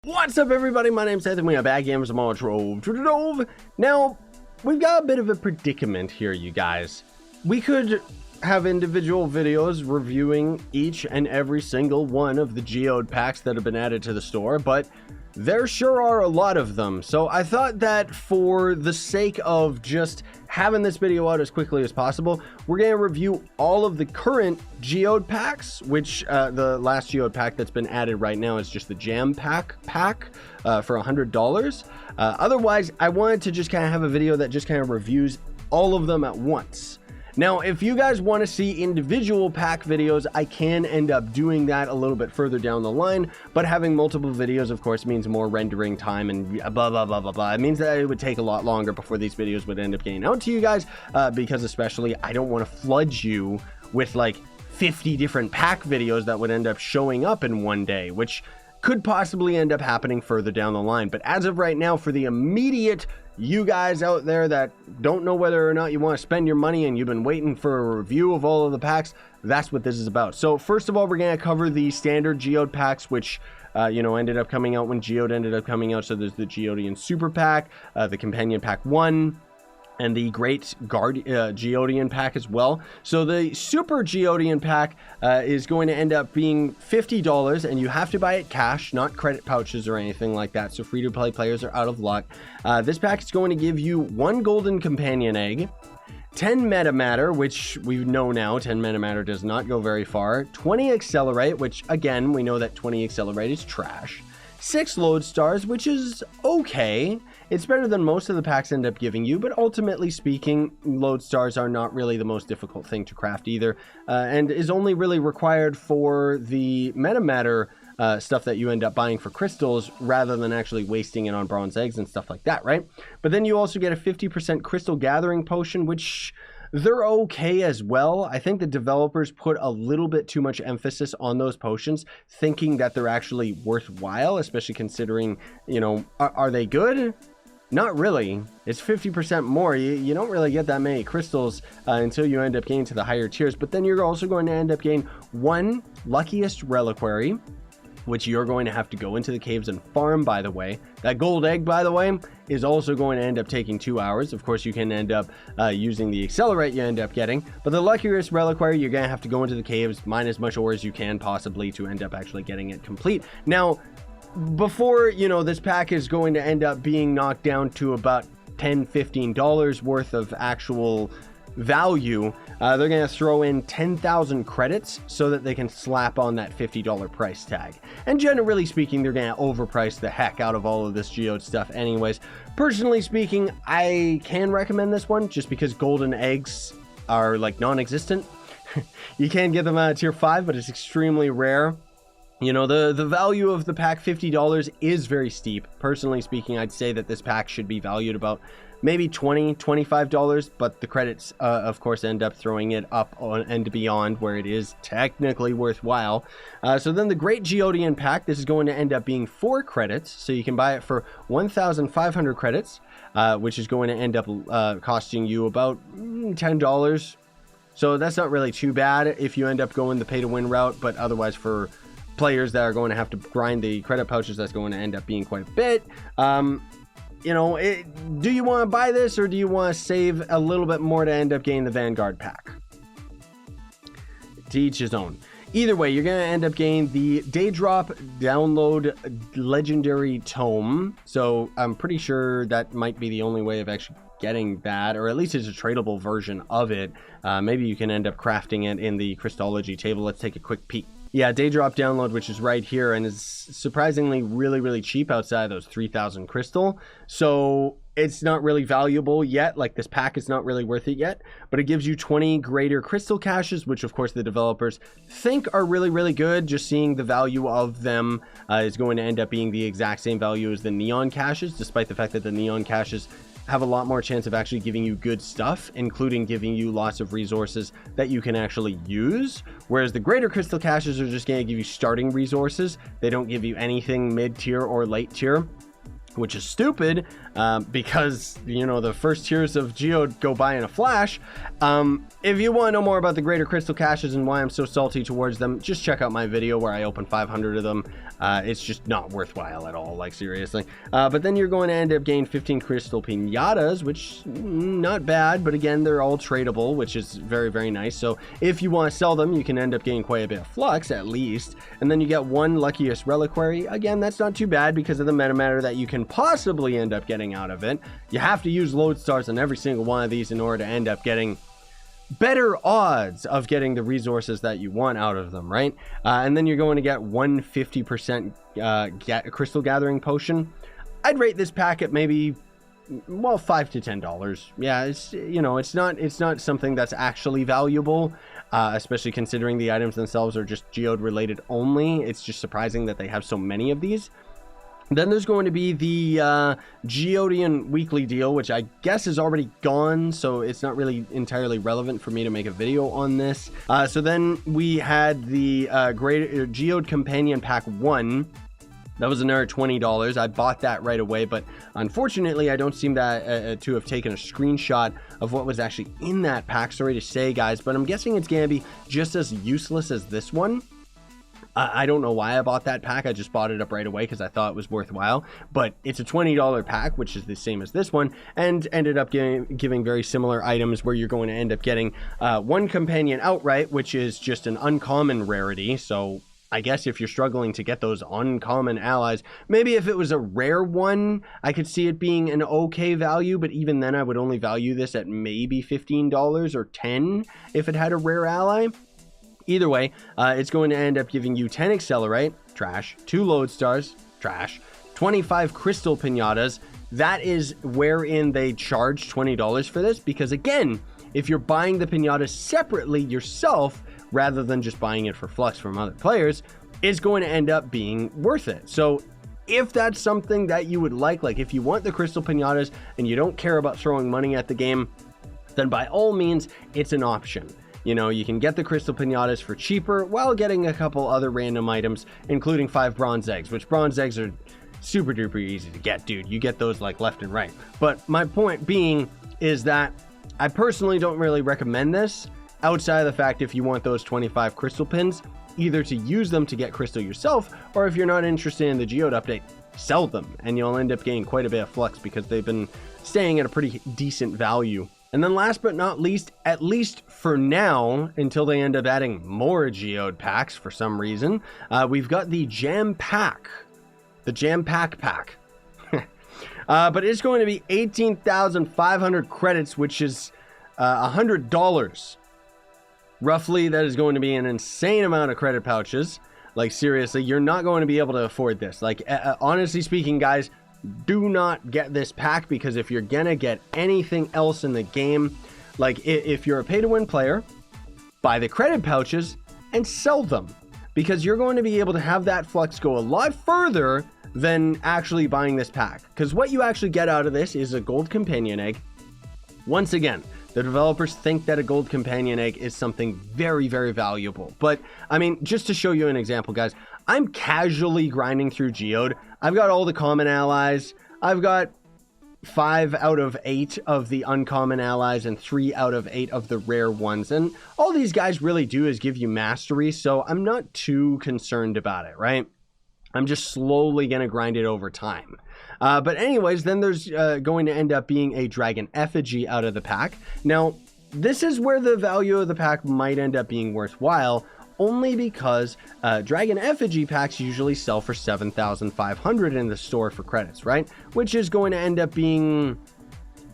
What's up, everybody? My name's Seth and we are back again with some more Trove Geode. Now, we've got a bit of a predicament here, you guys. We could have individual videos reviewing each and every single one of the geode packs that have been added to the store, but there sure are a lot of them. So I thought that for the sake of just having this video out as quickly as possible, we're going to review all of the current geode packs, which the last geode pack that's been added right now is just the jam pack for $100. Otherwise, I wanted to just kind of have a video that just kind of reviews all of them at once. Now, if you guys want to see individual pack videos, I can end up doing that a little bit further down the line, but having multiple videos, of course, means more rendering time and blah, blah, blah, blah, blah. It means that it would take a lot longer before these videos would end up getting out to you guys, because especially I don't want to flood you with like 50 different pack videos that would end up showing up in one day, which could possibly end up happening further down the line. But as of right now, for the immediate you guys out there that don't know whether or not you want to spend your money and you've been waiting for a review of all of the packs, that's what this is about. So first of all, we're going to cover the standard geode packs, which ended up coming out when Geode ended up coming out. So there's the Geodian Super Pack, the Companion Pack 1, and the Great Geodian pack as well. So the Super Geodian pack is going to end up being $50, and you have to buy it cash, not credit pouches or anything like that. So free-to-play players are out of luck. This pack is going to give you 1 golden companion egg, 10 meta matter, which we know now 10 meta matter does not go very far, 20 accelerate, which again we know that 20 accelerate is trash, 6 lodestars, which is okay. It's better than most of the packs end up giving you, but ultimately speaking, lodestars are not really the most difficult thing to craft either, and is only really required for the metamatter stuff that you end up buying for crystals rather than actually wasting it on bronze eggs and stuff like that, right? But then you also get a 50% crystal gathering potion, which they're okay as well. I think the developers put a little bit too much emphasis on those potions, thinking that they're actually worthwhile, especially considering, are they good? Not really. It's 50% more. You don't really get that many crystals until you end up getting to the higher tiers, but then you're also going to end up getting 1 luckiest reliquary, which you're going to have to go into the caves and farm, by the way. That gold egg, by the way, is also going to end up taking 2 hours. Of course, you can end up using the accelerate you end up getting, but the luckiest reliquary, you're going to have to go into the caves, mine as much ore as you can possibly to end up actually getting it complete. Now, before, this pack is going to end up being knocked down to about $10-15 worth of actual value, they're going to throw in 10,000 credits so that they can slap on that $50 price tag. And generally speaking, they're going to overprice the heck out of all of this geode stuff anyways. Personally speaking, I can recommend this one just because golden eggs are like non-existent. You can get them at tier 5, but it's extremely rare. The value of the pack, $50, is very steep. Personally speaking, I'd say that this pack should be valued about maybe $20-25, but the credits, of course, end up throwing it up on and beyond where it is technically worthwhile. So then the Great Geodian pack, this is going to end up being 4 credits, so you can buy it for 1,500 credits, which is going to end up costing you about $10. So that's not really too bad if you end up going the pay-to-win route, but otherwise for players that are going to have to grind the credit pouches, that's going to end up being quite a bit. Do you want to buy this, or do you want to save a little bit more to end up getting the Vanguard pack? To each his own. Either way, you're going to end up getting the Daydrop Download Legendary Tome. So I'm pretty sure that might be the only way of actually getting that, or at least it's a tradable version of it. Maybe you can end up crafting it in the Crystology table. Let's take a quick peek. Yeah, Daydrop Download, which is right here, and is surprisingly really cheap outside of those 3,000 crystal. So it's not really valuable yet. Like, this pack is not really worth it yet, but it gives you 20 greater crystal caches, which of course the developers think are really good. Just seeing the value of them is going to end up being the exact same value as the neon caches, despite the fact that the neon caches have a lot more chance of actually giving you good stuff, including giving you lots of resources that you can actually use, whereas the greater crystal caches are just going to give you starting resources. They don't give you anything mid-tier or late tier. which is stupid because, you know, the first tiers of Geode go by in a flash. If you want to know more about the greater crystal caches and why I'm so salty towards them, just check out my video where I opened 500 of them. It's just not worthwhile at all, like seriously. But then you're going to end up getting 15 crystal pinatas, which not bad, but again, they're all tradable, which is very, very nice. So if you want to sell them, you can end up getting quite a bit of flux at least. And then you get one luckiest reliquary. Again, that's not too bad because of the meta matter that you can possibly end up getting out of it. You have to use lodestars on every single one of these in order to end up getting better odds of getting the resources that you want out of them, right? And then you're going to get 150% crystal gathering potion. I'd rate this pack at maybe, well, $5 to $10. Yeah, it's, you know, it's not something that's actually valuable, especially considering the items themselves are just geode related only. It's just surprising that they have so many of these. Then there's going to be the Geodian weekly deal, which I guess is already gone, so it's not really entirely relevant for me to make a video on this. So then we had the Great Geode Companion Pack 1. That was another $20. I bought that right away, but unfortunately, I don't seem that to have taken a screenshot of what was actually in that pack. Sorry to say, guys, but I'm guessing it's going to be just as useless as this one. I don't know why I bought that pack. I just bought it up right away because I thought it was worthwhile. But it's a $20 pack, which is the same as this one, and ended up giving very similar items where you're going to end up getting one companion outright, which is just an uncommon rarity. So I guess if you're struggling to get those uncommon allies, maybe if it was a rare one, I could see it being an okay value. But even then, I would only value this at maybe $15 or $10 if it had a rare ally. Either way, it's going to end up giving you 10 accelerate, trash, 2 lodestars, trash, 25 crystal pinatas. That is wherein they charge $20 for this, because again, if you're buying the pinatas separately yourself, rather than just buying it for flux from other players, it's going to end up being worth it. So if that's something that you would like if you want the crystal pinatas and you don't care about throwing money at the game, then by all means, it's an option. You know, you can get the crystal pinatas for cheaper while getting a couple other random items, including 5 bronze eggs, which bronze eggs are super duper easy to get, dude. You get those like left and right. But my point being is that I personally don't really recommend this outside of the fact if you want those 25 crystal pins, either to use them to get crystal yourself, or if you're not interested in the Geode update, sell them and you'll end up getting quite a bit of flux because they've been staying at a pretty decent value. And then last but not least, at least for now, until they end up adding more Geode packs for some reason, we've got the Jam Pack. The Jam Pack pack. But it's going to be 18,500 credits, which is $100. Roughly, that is going to be an insane amount of credit pouches. Like, seriously, you're not going to be able to afford this. Like, honestly speaking, guys, do not get this pack, because if you're gonna get anything else in the game, like if you're a pay-to-win player, buy the credit pouches and sell them, because you're going to be able to have that flux go a lot further than actually buying this pack. Because what you actually get out of this is a gold companion egg. Once again, the developers think that a gold companion egg is something very, very valuable. But I mean, just to show you an example, guys, I'm casually grinding through Geode. I've got all the common allies. I've got 5 out of 8 of the uncommon allies and 3 out of 8 of the rare ones. And all these guys really do is give you mastery. So I'm not too concerned about it, right? I'm just slowly going to grind it over time. But anyways, then there's going to end up being a dragon effigy out of the pack. Now, this is where the value of the pack might end up being worthwhile, only because dragon effigy packs usually sell for 7,500 in the store for credits, right? Which is going to end up being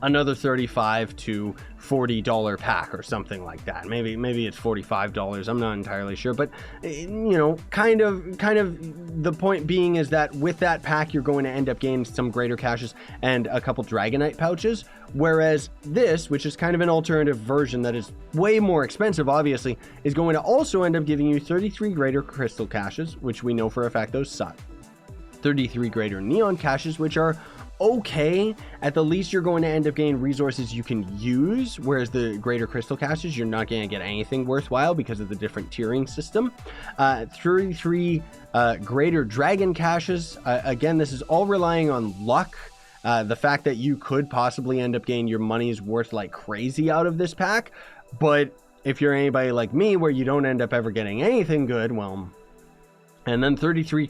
another $35 to $40 pack or something like that. Maybe it's $45. I'm not entirely sure, but you know, kind of the point being is that with that pack, you're going to end up gaining some greater caches and a couple dragonite pouches. Whereas this, which is kind of an alternative version that is way more expensive, obviously, is going to also end up giving you 33 greater crystal caches, which we know for a fact those suck. 33 greater neon caches, which are okay. At the least, you're going to end up getting resources you can use, whereas the greater crystal caches, you're not going to get anything worthwhile because of the different tiering system. 33 greater dragon caches. Again, this is all relying on luck. The fact that you could possibly end up getting your money's worth like crazy out of this pack. But if you're anybody like me where you don't end up ever getting anything good, well... And then 33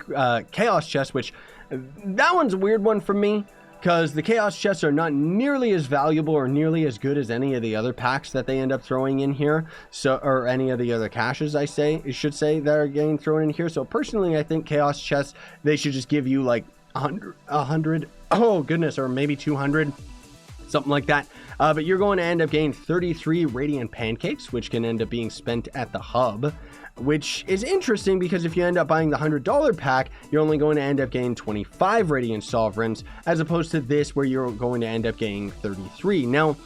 chaos chests, which that one's a weird one for me, because the chaos chests are not nearly as valuable or nearly as good as any of the other packs that they end up throwing in here. So, or any of the other caches, I should say, that are getting thrown in here. So personally, I think chaos chests, they should just give you like 100, oh goodness, or maybe 200, something like that. But you're going to end up getting 33 radiant pancakes, which can end up being spent at the hub, which is interesting because if you end up buying the $100 pack, you're only going to end up getting 25 radiant sovereigns, as opposed to this where you're going to end up getting 33. Now,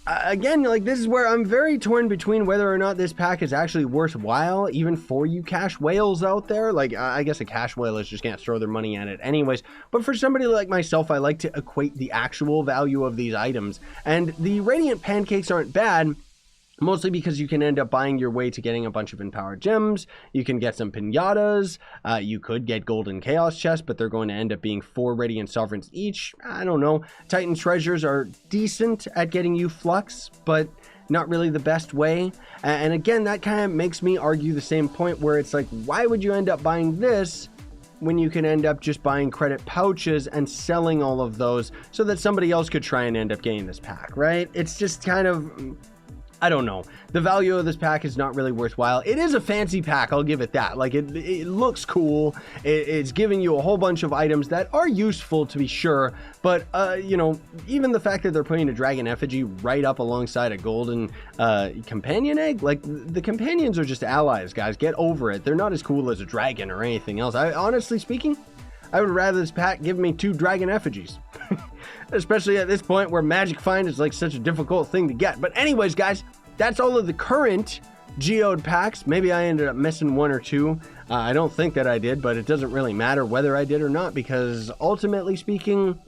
again, like, this is where I'm very torn between whether or not this pack is actually worthwhile, even for you cash whales out there. Like, I guess a cash whale is just gonna throw their money at it anyways, but for somebody like myself, I like to equate the actual value of these items, and the radiant pancakes aren't bad, mostly because you can end up buying your way to getting a bunch of empowered gems. You can get some pinatas. You could get golden chaos chests, but they're going to end up being 4 radiant sovereigns each. I don't know. Titan treasures are decent at getting you flux, but not really the best way. And again, that kind of makes me argue the same point where it's like, why would you end up buying this when you can end up just buying credit pouches and selling all of those so that somebody else could try and end up getting this pack, right? It's just kind of... I don't know. The value of this pack is not really worthwhile. It is a fancy pack, I'll give it that. Like, it looks cool. It's giving you a whole bunch of items that are useful, to be sure. But, you know, even the fact that they're putting a dragon effigy right up alongside a golden companion egg, like, the companions are just allies, guys. Get over it. They're not as cool as a dragon or anything else. Honestly speaking, I would rather this pack give me 2 dragon effigies. Especially at this point where magic find is like such a difficult thing to get. But anyways, guys, that's all of the current Geode packs. Maybe I ended up missing 1 or 2. I don't think that I did, but it doesn't really matter whether I did or not, because ultimately speaking,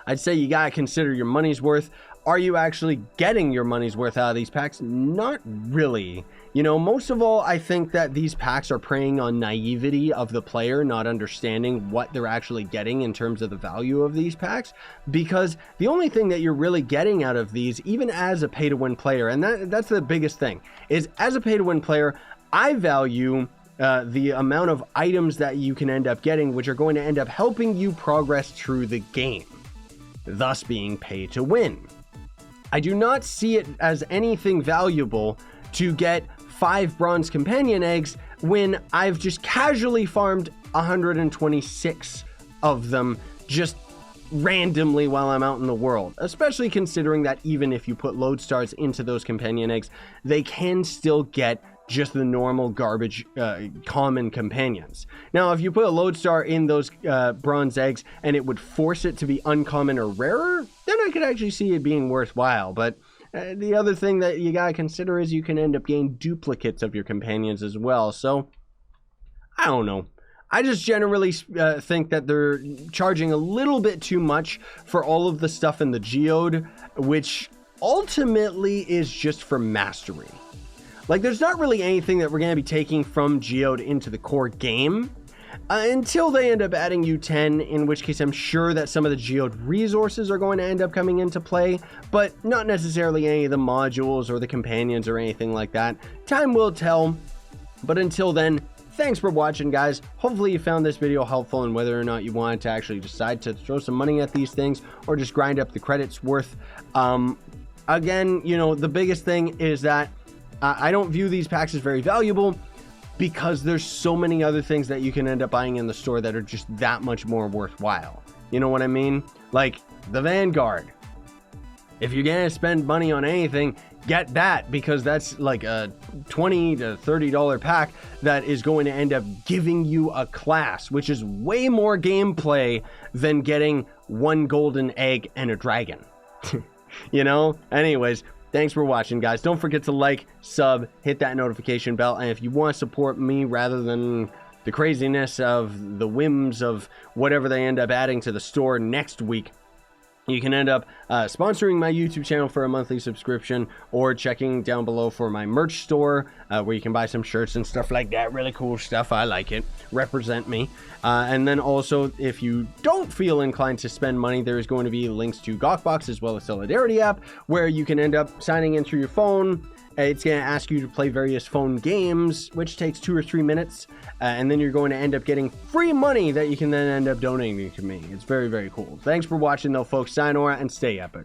I'd say you gotta consider your money's worth. Are you actually getting your money's worth out of these packs? Not really. You know, most of all, I think that these packs are preying on naivety of the player, not understanding what they're actually getting in terms of the value of these packs, because the only thing that you're really getting out of these, even as a pay-to-win player, and that's the biggest thing, is as a pay-to-win player, I value the amount of items that you can end up getting, which are going to end up helping you progress through the game, thus being pay-to-win. I do not see it as anything valuable to get 5 bronze companion eggs when I've just casually farmed 126 of them just randomly while I'm out in the world, especially considering that even if you put lodestars into those companion eggs, they can still get just the normal garbage common companions. Now, if you put a lodestar in those bronze eggs and it would force it to be uncommon or rarer, then I could actually see it being worthwhile. But the other thing that you gotta consider is you can end up getting duplicates of your companions as well. So, I don't know. I just generally think that they're charging a little bit too much for all of the stuff in the Geode, which ultimately is just for mastery. Like, there's not really anything that we're going to be taking from Geode into the core game until they end up adding U10, in which case I'm sure that some of the Geode resources are going to end up coming into play, but not necessarily any of the modules or the companions or anything like that. Time will tell, but until then, thanks for watching, guys. Hopefully you found this video helpful, and whether or not you wanted to actually decide to throw some money at these things or just grind up the credits worth. Again, you know, the biggest thing is that I don't view these packs as very valuable because there's so many other things that you can end up buying in the store that are just that much more worthwhile. You know what I mean? Like the Vanguard. If you're gonna spend money on anything, get that, because that's like a $20 to $30 pack that is going to end up giving you a class, which is way more gameplay than getting 1 golden egg and a dragon. You know? Anyways, thanks for watching, guys. Don't forget to like, sub, hit that notification bell, and if you want to support me rather than the craziness of the whims of whatever they end up adding to the store next week, you can end up sponsoring my YouTube channel for a monthly subscription, or checking down below for my merch store, where you can buy some shirts and stuff like that. Really cool stuff. I like it. Represent me. And then also, if you don't feel inclined to spend money, there's going to be links to Gawkbox as well as Solidarity app, where you can end up signing in through your phone. It's going to ask you to play various phone games, which takes 2 or 3 minutes. And then you're going to end up getting free money that you can then end up donating to me. It's very, very cool. Thanks for watching, though, folks. Sayonara and stay epic.